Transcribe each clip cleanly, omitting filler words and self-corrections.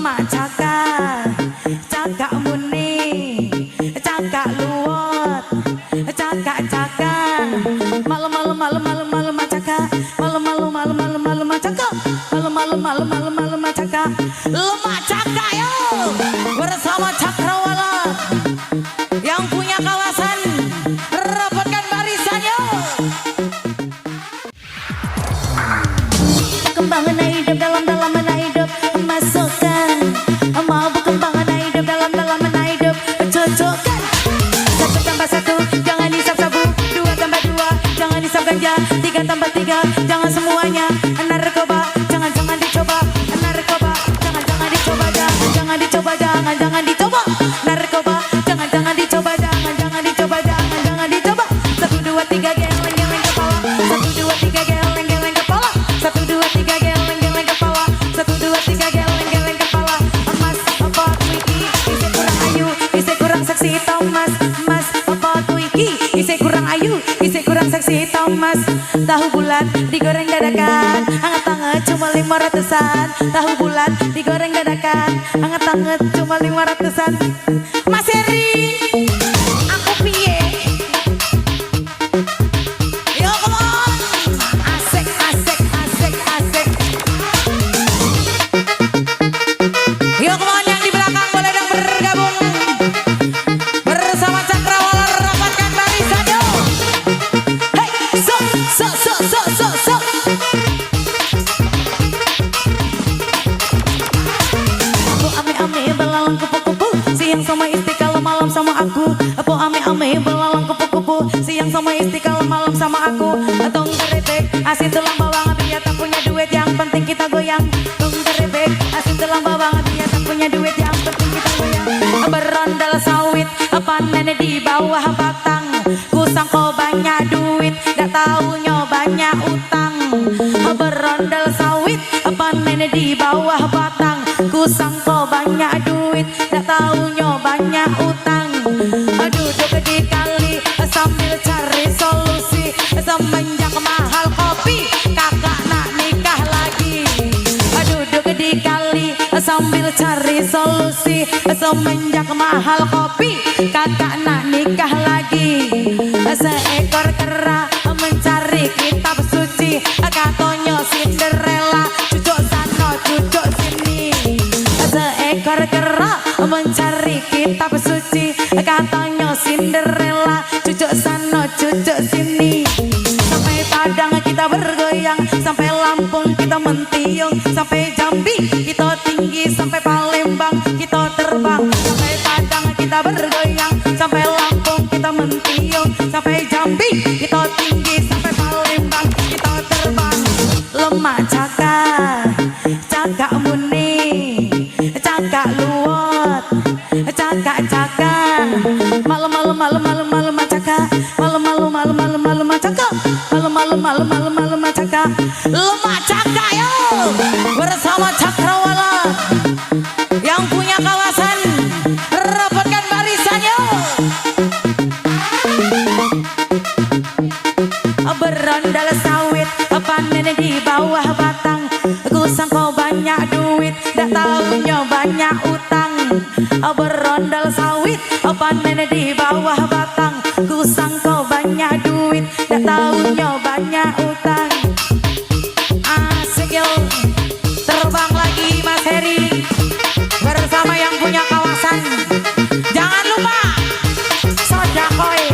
Lemak cakak, cakak muni, cakak luwot, cakak-cakak. Malam cakak, malam cakak, malam cakak. Lemak cakak yo bersama Cakrawala yang punya kawasan, rapatkan barisan yo. Kembangan hidup dalam hidup, masukkan mau berkembangan hidup dalam hidup, cocokkan 1 tambah 1 jangan hisap sabu, 2 tambah 2 jangan hisap ganja, 3 tambah 3 jangan semuanya narkoba, jangan dicoba narkoba, jangan dicoba, jangan dicoba, jangan dicoba narkoba, jangan dicoba, jangan dicoba, jangan dicoba. 1 2 3 geleng kepala, 1 2 3 geleng kepala, 1 2 3 geleng kepala, 1 2 3 geleng kepala. Mas apa kuiki isi kurang ayu, isi kurang seksi Thomas, mas apa kuiki isi kurang ayu, isi kurang seksi Thomas. Tahu bulat digoreng dadakan, anget-anget cuma 500-an. Tahu bulat digoreng dadakan, anget-anget cuma 500-an. Mas Heri, aku piye? Yo come on, asik. Yo come on, yang di belakang boleh dong bergabung bersama Cakrawala, rapatkan barisan yo. Hey, so. Aku ame-ame belalang kupu-kupu, siang sama istiqlal malam sama aku. Aku ame-ame belalang kupu-kupu, siang sama istiqlal malam sama aku. Tong terebek, asin tulang bawang, biar tak punya duit, yang penting kita goyang. Tong terebek, asin tulang bawang, biar tak punya duit, yang penting kita goyang. Berondal sawit, panen di bawah batang, kusangko banyak duit, gak taunya banyak utang. Berondal sawit, panen di bawah batang, kusangko banyak duit, gak taunya banyak utang. Duduk di kali sambil cari solusi, semenjak mahal kopi kakak nak nikah lagi. Duduk di kali sambil cari solusi, semenjak mahal kopi kakak nak nikah lagi. Seekor kera mencari kitab suci, katanya Cinderella cucuk sana cucuk sini. Seekor kera mencari kitab suci, katanya Cinderella cucuk sana cucuk sini. Sampai Padang kita bergoyang, sampai Lampung kita mentiung, sampai Jambi kita tinggi, sampai Palembang kita terbang. Sampai Padang kita bergoyang, sampai Lampung kita mentiung, sampai Jambi kita tinggi, sampai Palembang kita terbang. Lemak cakak, cakak muni, cakak luwot, cakak-cakak. Malam cakak, malam cakak, malam cakak. Lemak cakak yo bersama Cakrawala yang punya kawasan, rapatkan barisan yo. Berondal sawit, panen di bawah batang, kusangko banyak duit, gak taunya banyak utang. Berondal sawit, panen di bawah batang, kusangko banyak duit, gak taunya banyak utang. Asik yo, terbang lagi Mas Heri bersama yang punya kawasan. Jangan lupa sodakoi.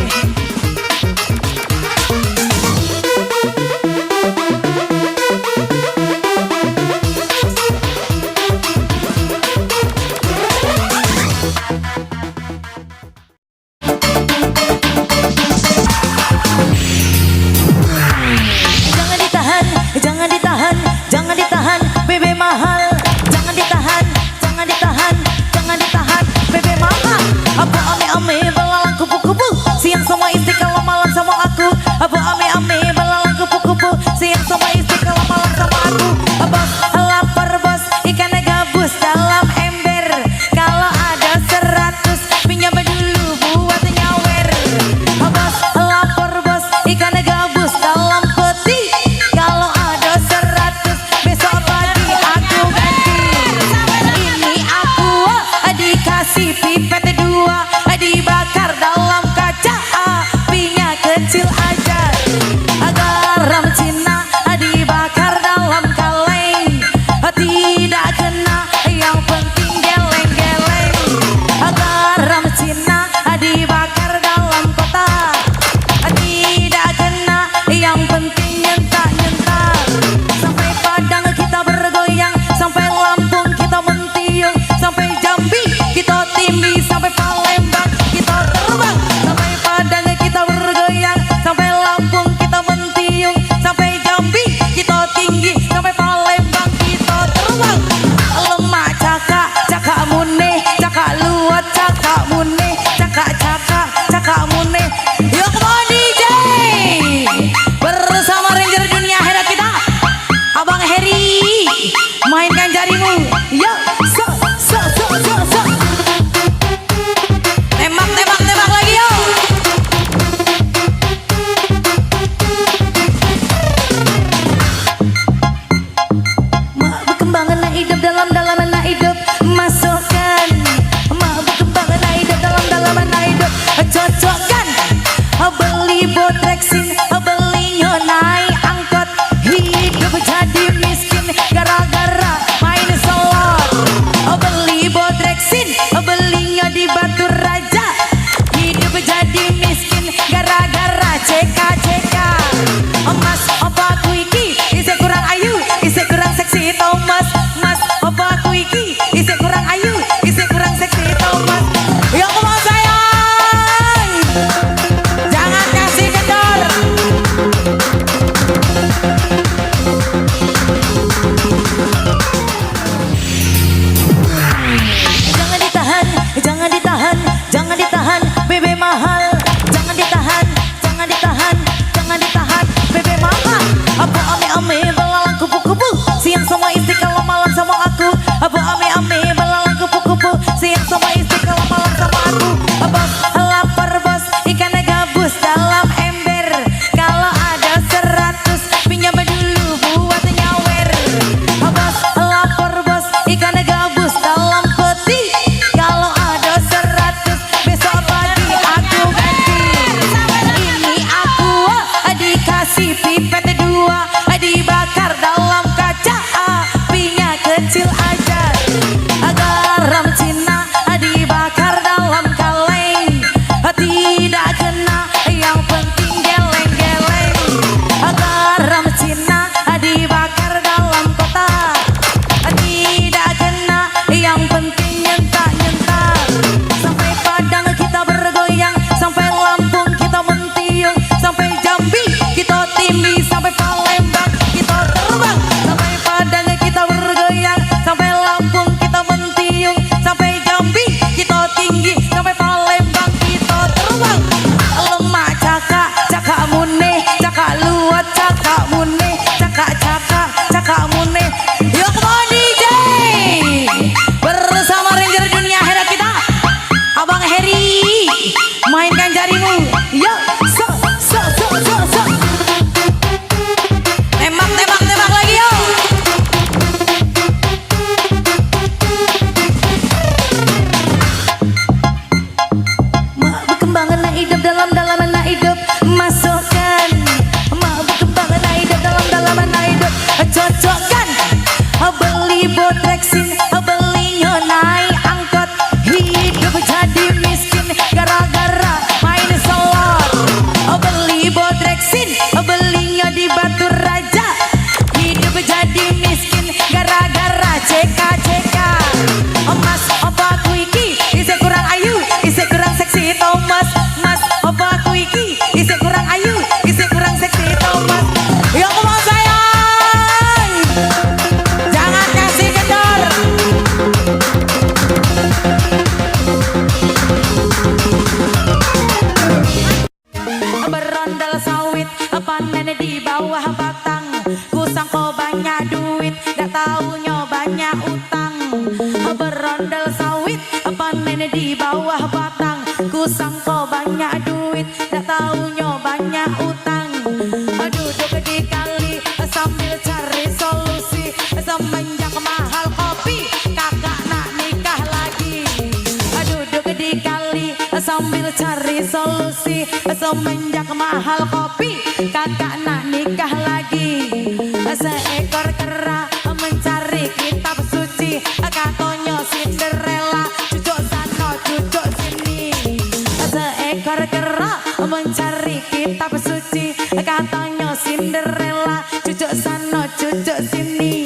mainkan jarimu. Yo, so. Tembak lagi yo. Berkembang anak hidup dalam anak hidup. Masukkan. Berkembang anak hidup dalam anak hidup. Cocokkan. Beli Bodrexin, beli naik angkot. Hidup jadi miskin gara-gara main slot. Beli Bodrexin, belinya di Batu Raja. Hidup jadi miskin gara-gara CK. Mas opa aku iki isi kurang ayu, isi kurang seksi Thomas. Mas opa aku iki isi kurang ayu, isi kurang seksi Thomas. Ya aku mau sayang, jangan kasih kendor. Jangan ditahan, bebe mahal. Jangan ditahan, bebe mahal. Apa ame belalang kupu-kupu, siang sama istri kalau malam sama aku. Apa ame belalang kupu-kupu, siang sama istri kalau malam sama aku. Bos lapar bos, ikannya gabus dalam ember. Kalau ada 100 pinjam dulu buat nyawer. Bos lapar bos, ikannya gabus dalam peti. Kalau ada 100 besok pagi aku ganti. Ini aku dikasih pipet 2, dibakar dalam kaca, apinya kecil aja. Garam Cina dibakar dalam kaleng, tidak kena, yang penting geleng-geleng. Garam Cina dibakar dalam kotak, tidak kena, yang penting nyentak-nyentak. Sampai Padang kita bergoyang, sampai Lampung kita mentiung, sampai Jambi kita tindih, sampai Palembang kita terbang. Sampai Padang kita bergoyang, sampai Lampung kita mentiung, sampai Jambi kita tinggi, sampai Palembang kita terbang. Lemak cakak mune, cakak luat, cakak mune, cakak mune. Yuk mau DJ bersama Ranger dunia akhirat kita, Abang Heri, mainkan jarimu. Yo, so. Tembak lagi yo. Berkembang anak hidup dalam anak hidup. Masukkan. Berkembang anak hidup dalam anak hidup. Cocokkan. Beli Bodrexin, belinya naik angkot. Hidup jadi miskin gara-gara main slot. Beli Bodrexin, belinya di Batu Raja. Hidup jadi miskin gara-gara CK. Mas opa aku iki isi kurang ayu, isi kurang seksi Thomas. Mas opa aku iki isi kurang ayu, isi kurang seksi Thomas. Ya aku mau sayang, jangan kasih kendor. Berondal sawit, panen di bawah batang. Kusangko banyak duit, gak taunya banyak utang. Berondal sawit, panen di bawah batang. Kusangko banyak duit, gak taunya banyak utang. Duduk di kali sambil cari solusi. Semenjak mahal kopi, kakak nak nikah lagi. Duduk di kali sambil cari solusi. Semenjak mahal kopi, kakak nak nikah lagi. Seekor kera mencari kitab suci, katanya Cinderella, cucuk sana cucuk sini. Seekor kera mencari kitab suci, katanya Cinderella, cucuk sana cucuk sini.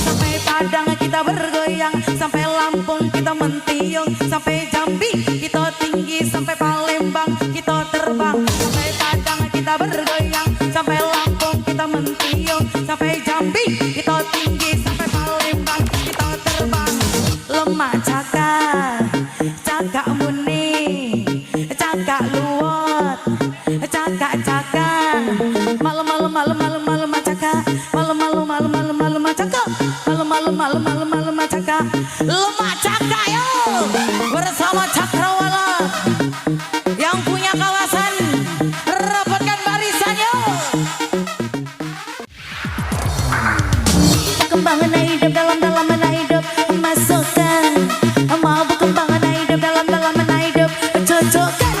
Sampai Padang kita bergoyang, sampai Lampung kita mentiung, sampai Jambi kita tinggi, sampai Palembang kita terbang. Sampai Padang kita bergoyang, sampai Lampung kita mentiung, sampai Jambi kita tinggi, sampai Palembang kita terbang. Lemak cakak muni, cakak luot, cakak malam cakak, malam Lemah Caka yo bersama Cakrawala yang punya kawasan rapatkan barisan yo. Kembangan hidup dalam hidup masukkan mau kembangan hidup dalam hidup cocokkan.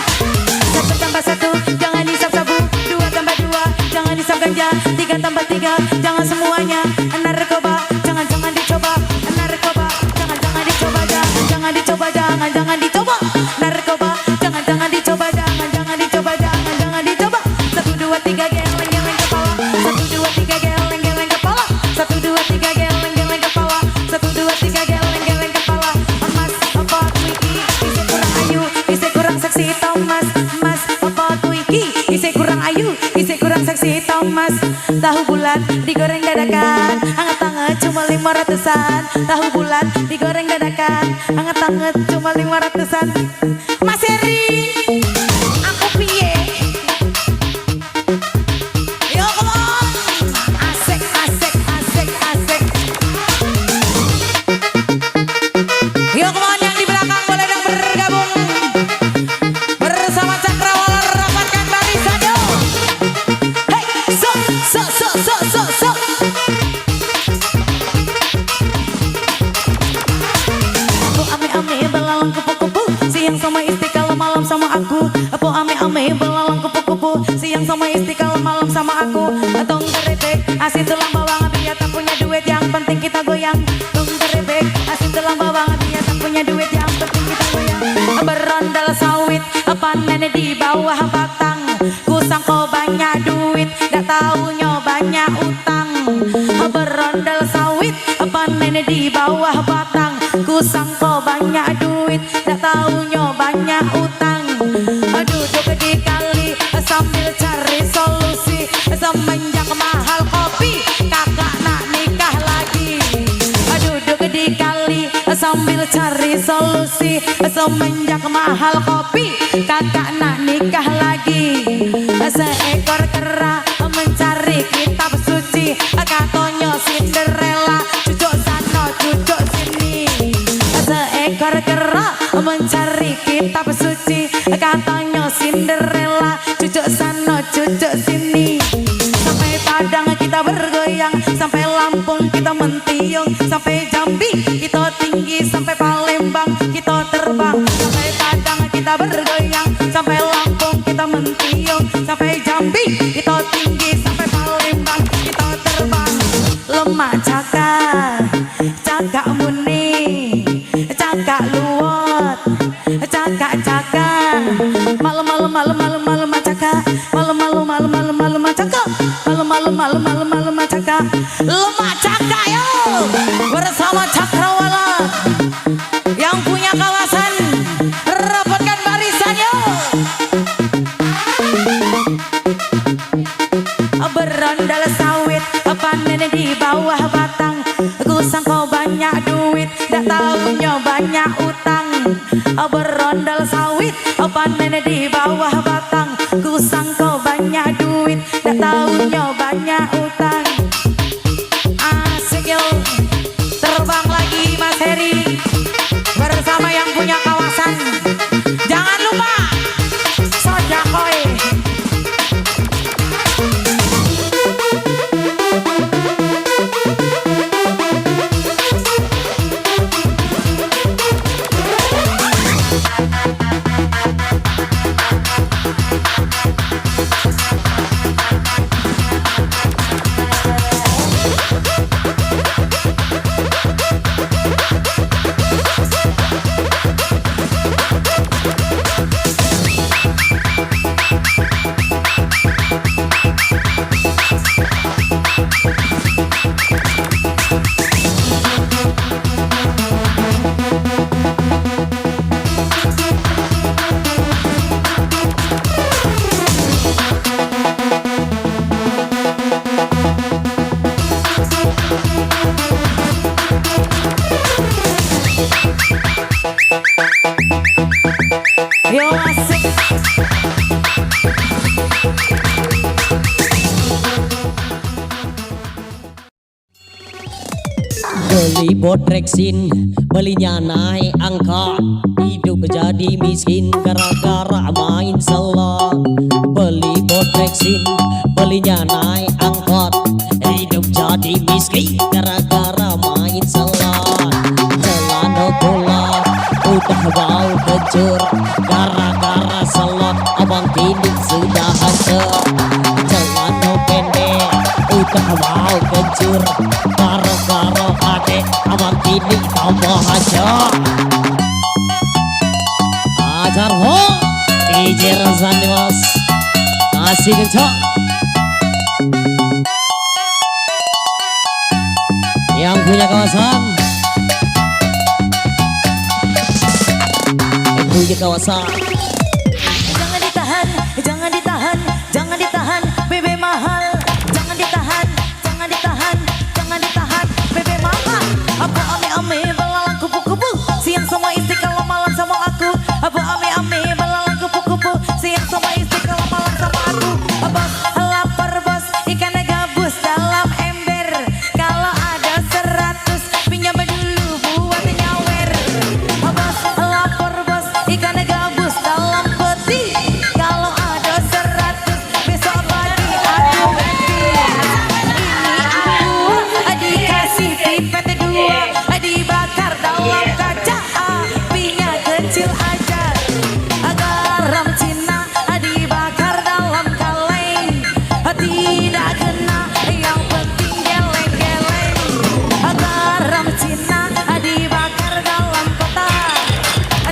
Satu tambah satu jangan hisap sabu, dua tambah dua jangan hisap ganja, tiga tambah tiga jangan semuanya narkoba, jangan dicoba narkoba, jangan dicoba, jangan dicoba narkoba, jangan dicoba, jangan dicoba. Satu dua tiga geleng kepala, satu dua tiga geleng kepala, satu dua tiga geleng kepala, satu dua tiga geleng kepala. Mas apa kuiki isi kurang ayu, isi kurang seksi Thomas. Mas apa kuiki isi kurang ayu, isi kurang seksi Thomas. Tahu bulat digoreng dadakan, hangat-hangat cuma 500-an. Tahu bulat digoreng dadakan, hangat-hangat cuma 500-an. Mas Heri, aku piye? Yo come on, asik. Yo come on yang di belakang boleh dong bergabung bersama Cakrawala rapatkan barisan yo. Hey, so. Aku ame-ame belalang kupu-kupu, siang sama istiqlal malam sama aku. Aku ame-ame belalang kupu-kupu, siang sama istiqlal malam sama aku. Tong keripik, asin tulang bawang, biar tak punya duit yang penting kita goyang. Tong keripik, asin tulang bawang, biar tak punya duit yang penting kita goyang. Berondal sawit, panen di bawah batang. Kusangko banyak duit, dak taunya banyak utang. Berondal sawit, panen di bawah batang. Kusangko banyak duit, dak taunya banyak utang. Duduk di kali sambil cari solusi, semenjak mahal kopi kakak nak nikah lagi. Duduk di kali sambil cari solusi, semenjak mahal kopi kakak nak nikah lagi. Seekor kera mencari kitab suci, katanya Cinderella cucuk sana cucuk sini. Seekor kera mencari kitab suci, katanya Cinderella cucuk sana cucuk sini. Sampai Padang kita bergoyang, sampai Lampung kita mentiung, sampai Jambi kita tinggi, sampai Palembang kita terbang. Sampai Padang kita bergoyang, sampai Lampung kita mentiung, sampai Jambi kita tinggi, sampai Palembang kita terbang. Lemah Caka muni, Caka luwot, Caka malam Caka, malam Caka, malam Caka. Lemah Caka yo bersama Cakrawala yang punya kawasan rapatkan barisan yo. Berondal sawit, panen di bawah batang. Kusangko banyak duit, dak taunya banyak utang. Berondal sawit, panen di bawah batang. Kusangko banyak duit, dak taunya banyak utang. Asik yo, terbang lagi Mas Heri bersama yang punya kawasan. Jangan lupa Sojakoy. Yo asik. Beli bodreksin, belinya naik angkat. Hidup jadi miskin gara-gara main slot. Beli bodreksin, belinya naik angkat. Hidup jadi miskin gara-gara main slot. Celana bola udah bau kecur gara-gara slot. Abang kini sudah hancur. Celana pendek udah bau kecur gara-gara adek. Abang kini tambah hancur. Ajar ho DJ Razani bos, kasih kencok. Yang punya kawasan, yang punya kawasan. Jangan ditahan, jangan ditahan, jangan ditahan, bebe mahal. Jangan ditahan, jangan ditahan, jangan ditahan, bebe mahal. Apa ame-ame belalang kupu-kupu, siang sama istri kalau malam sama aku. Apa ame-ame belalang kupu-kupu, siang sama istri kalau malam sama aku. Bos lapar bos, ikannya gabus dalam ember. Kalau ada 100 pinjam dulu buat nyawer. Bos lapar bos, ikannya gabus dalam peti. Kalau ada 100 besok pagi aku bebas. Ini aku dikasih pipet 2, dibakar dalam kaca. Apinya kecil aja. Garam Cina dibakar dalam kaleng. Tidak kena, yang penting geleng-geleng. Garam Cina dibakar dalam kotak.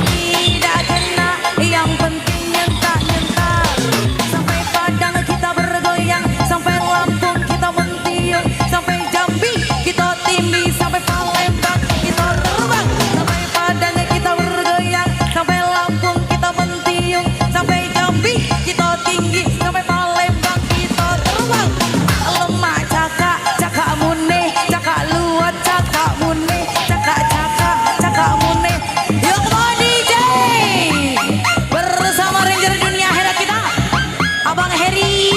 Tidak kena, yang penting nyentak-nyentak. Sampai Padang kita bergoyang, sampai Lampung kita mentiung, sampai Jambi kita tindih, sampai Palembang kita terbang. Sampai Padang kita bergoyang, sampai Lampung kita mentiung, sampai Jambi kita tinggi, sampai Palembang kita terbang. Lemak cakak, cakak mune, cakak luat, cakak mune, cakak mune. Yuk mau DJ bersama Ranger dunia hebat kita, Abang Heri,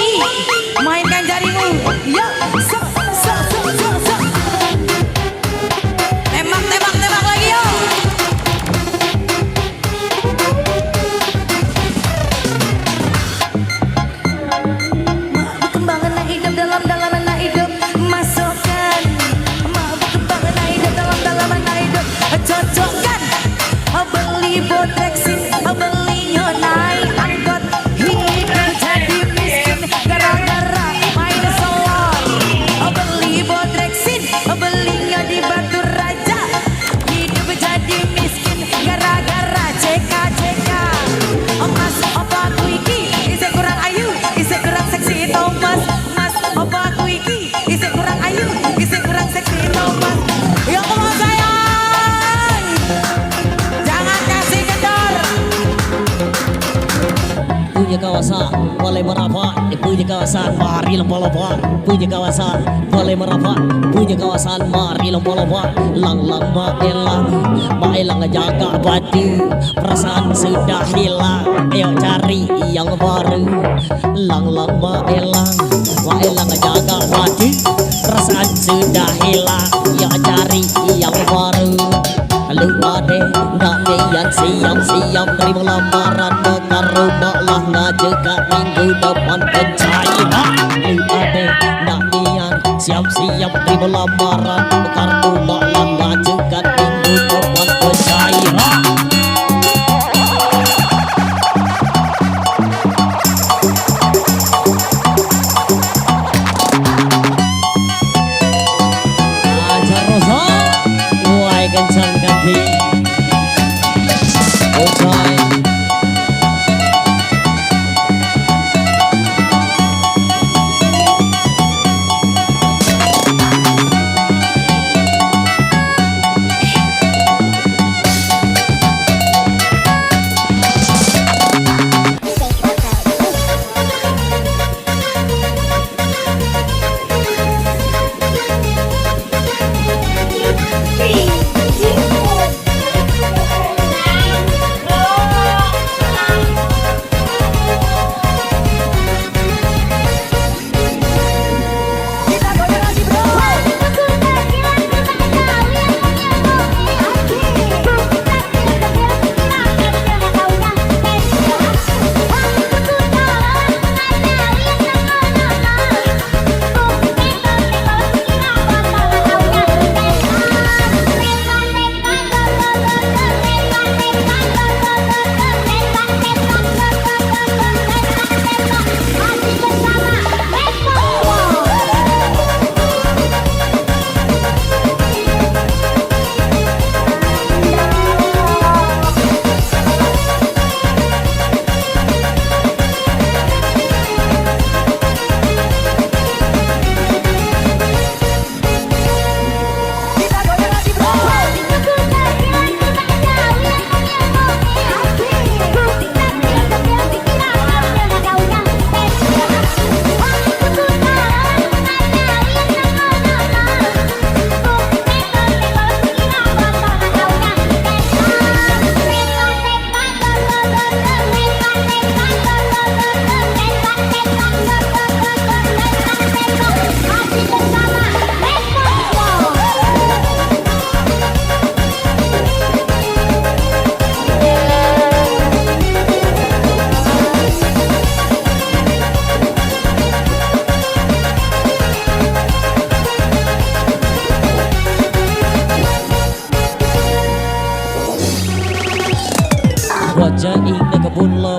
mainkan jarimu. Yuk, tembak lagi yuk. Kembangan hidup dalam hidup, masukkan. Kembangan hidup dalam hidup, cocokkan. Beli bodreksin, belinya naik angkot. Hidup jadi miskin gara-gara main slot. Beli bodreksin, belinya di Batu Raja. Hidup jadi miskin gara-gara CK. Mas opa aku iki isih kurang ayu, isih kurang seksi tau mas. Mas opa aku iki isih kurang ayu, isih kurang seksi tau mas. Ya mau sayang, jangan kasih kendor. Punya kawasan boleh merapat, punya kawasan mari lomba-lomba. Punya kawasan boleh merapat, punya kawasan mari lomba-lomba. Lang-lang maelang jaga batu, perasaan sudah hilang. Ayo cari yang baru. Lang-lang maelang jaga batu, perasaan sudah hilang. Ayo cari yang baru. Lu ade nak niat siap-siap terima lamaran bekar rumah lah ngajekat minggu depan pencairan. Lu ade nak niat siap-siap terima lamaran bekar rumah lah ngajekat minggu depan pencairan. Ajar Rosa, mulai kencang ganti. Ojai.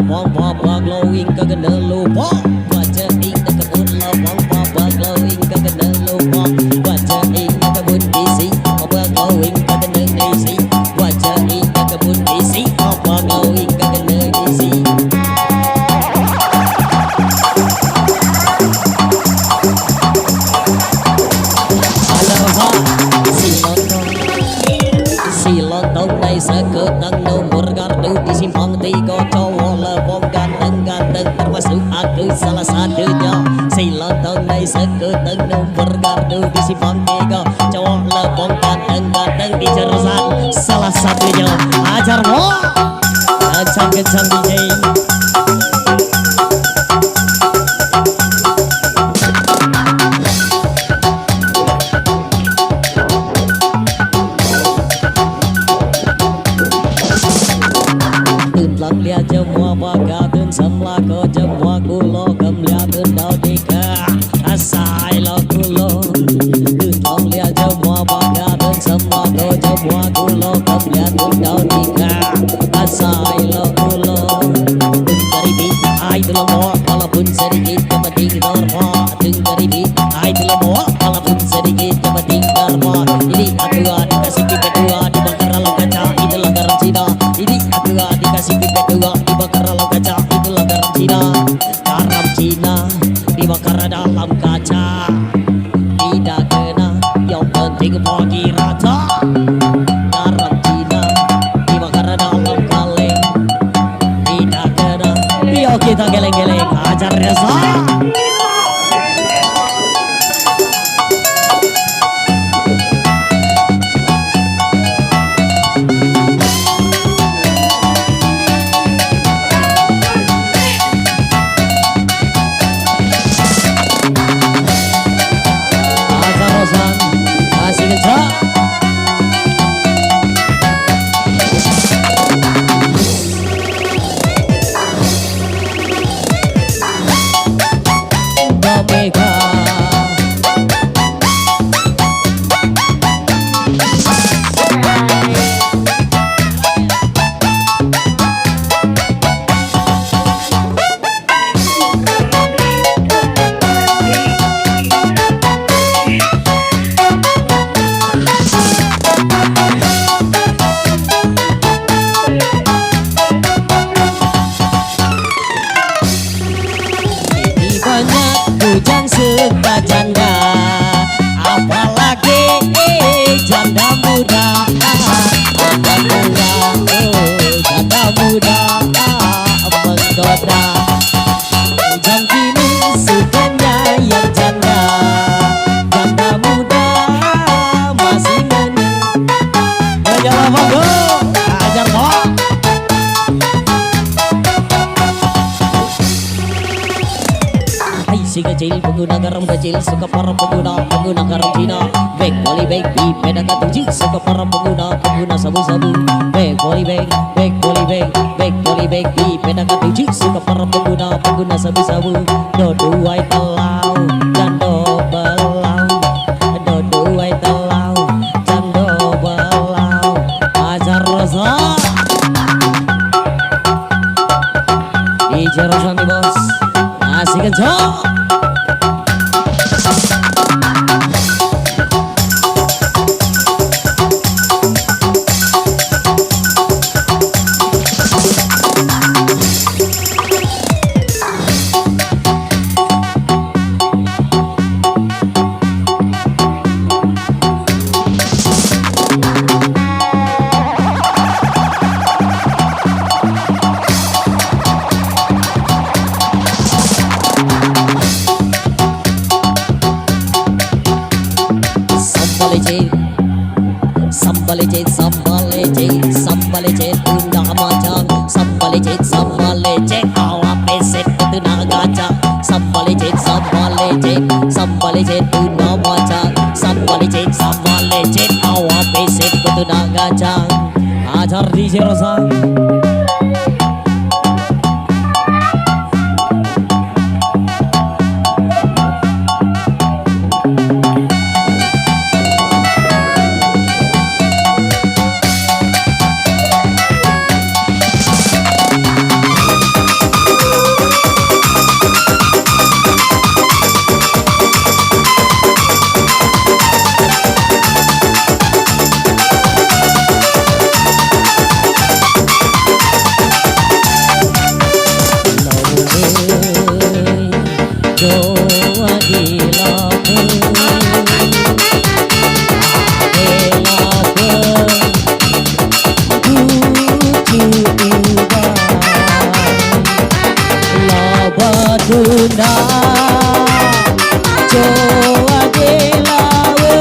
bong papa glowing kagana lupa baca ing kebun la bong papa glowing kagana lupa baca ing kebun isi papa glowing kagana isi baca ing kebun isi papa glowing kagana isi. Lontong này sẽ cỡ tăng nâu một gardu disimpan tiga cowok lebong ganteng-ganteng termasuk aku salah satunya. Si lontong này sẽ cỡ tăng nâu một gardu disimpan tiga cowok lebong ganteng-ganteng di jurusan salah satunya. Ajar mo, kencang-kencang DJ. Lăng lia jemua baga tun semla ko jemua kulo kem lia tun dau dika asai lo kulo tun lăng lia jemua baga tun semla ko jemua kulo kem lia tun dau dika asai lo kulo tun karibi ai tu lomo walaupun sedikit kepenting norma tun karibi ai tu lomo walaupun sedikit kepenting norma ini aku dikasih kita dua di bakar lalu kaca itu langgaran Cina ini aku dikasih kita dua dibakar dalam kaca itu langgaran Cina garam Cina dibakar dalam kaca tidak kena yang penting bagi rata garam Cina dibakar dalam kaleng tidak kena yuk kita geleng-geleng ajar rasa. Hujan suka janda apalagi janda muda janda muda menggoda hujan kini sukanya yang janda muda masih jalan monggo ajar mo. Si kecil pengguna garam kecil suka para pengguna garam Cina. Back volley back di peda katung suka para pengguna sabu-sabu. Back volley back di peda katung suka para pengguna sabu-sabu. Doduai telau dan dobelau, doduai telau dan dobelau. Ajar rasa di jarasan nih bos, asik kencang. Sambal lecet undang macam sambal lecet awak peset itu nak gacang sambal lecet undang macam sambal lecet awak peset itu nak gacang ajar di Rosa. Joa di labu Labaduna Joa di labu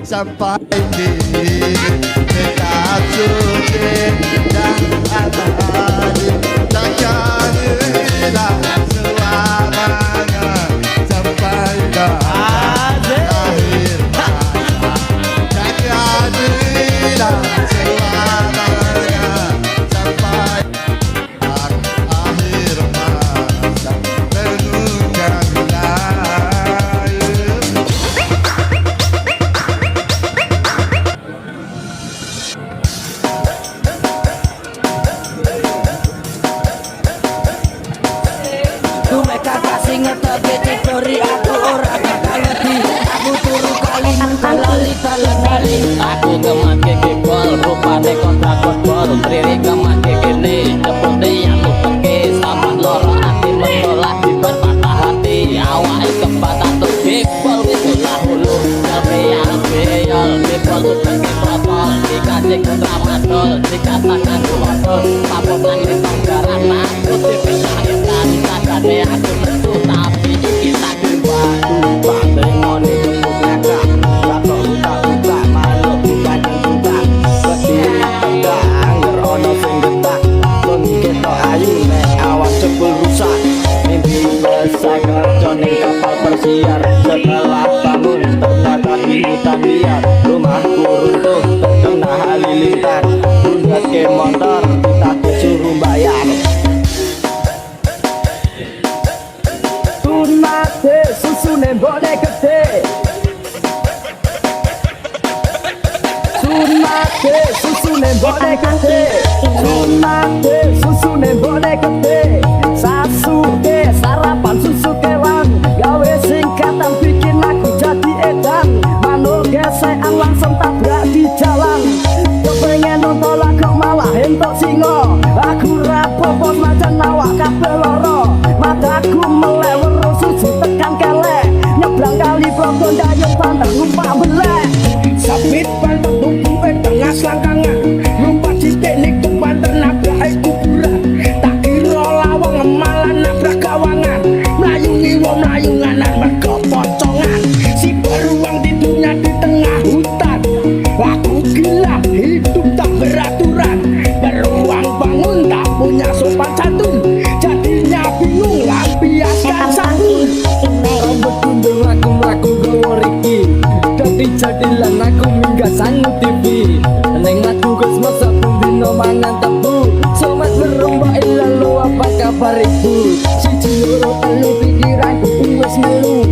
sampai kini tetap suci dan abadi takkanlah selamanya sampai akhir masa takkanlah selamanya sampai akhir masa renungkan lahir. Duwe kakak sing ngeteke teori aku ora kakak ngerti. Aku turu kali lali talali. Aku gemake kebol rupane kontrak bol Riri gemake kene cepete yang teke sama loro ati menolak di patah hati awake kembatan tuh kebol wis lah hulu sampe yang beyol kebol utang protol dikasih kontramadol dikatakan botol papok nang tonggaran aku dipisahin tadi sadane aku metu tapi kita kembali Pandai ngone jemput kakak. Kakak utak-utak malu bukan jemputak. Berdiri tegak angger ono sing getak. Kon ketok ayu nek awan jebul rusak. Mimpi besar kerja ning kapal persiar. Setelah bangun ternyata di hutan liar. Rumahku runtuh terkena halilintar. Buat ke motor kita disuruh bayar. Tunate susune boleh gede. Sunate susune boleh gede. Sunate susune boleh gede. Sasuke sarapan susu kewan. Gawe singkatan bikin aku jadi edan. Manuk gesekan langsung tabrak di jalan. Kepengen nonton kok malah entok singo. Aku rapopo macan awak kabeh loro. Mataku melewer susu tekan kelek. Nyebrang kali progo dayung pandang numpak belek. Sabit pantek tuku tengah selangkangan. Numpak sithik niku panter nabrak kuburan. Tak kira lawang malah nabrak kawangan. Mlayuni wong mlayu nganan mergo pocongan. Si beruang di dunia di tengah hutan. Aku gila hidup tak beraturan. Beruang bangun tak punya sopan santun. Jadinya bingung lampiaskan santun. Rambut kundung aku mlaku gowo riki. Jadilan aku minggah sangu TV. Neng lagu gus masak dino mangan tebu. Somat berombak ilalu apa kabar ibu. Siji loro telu pikiranku wis melu.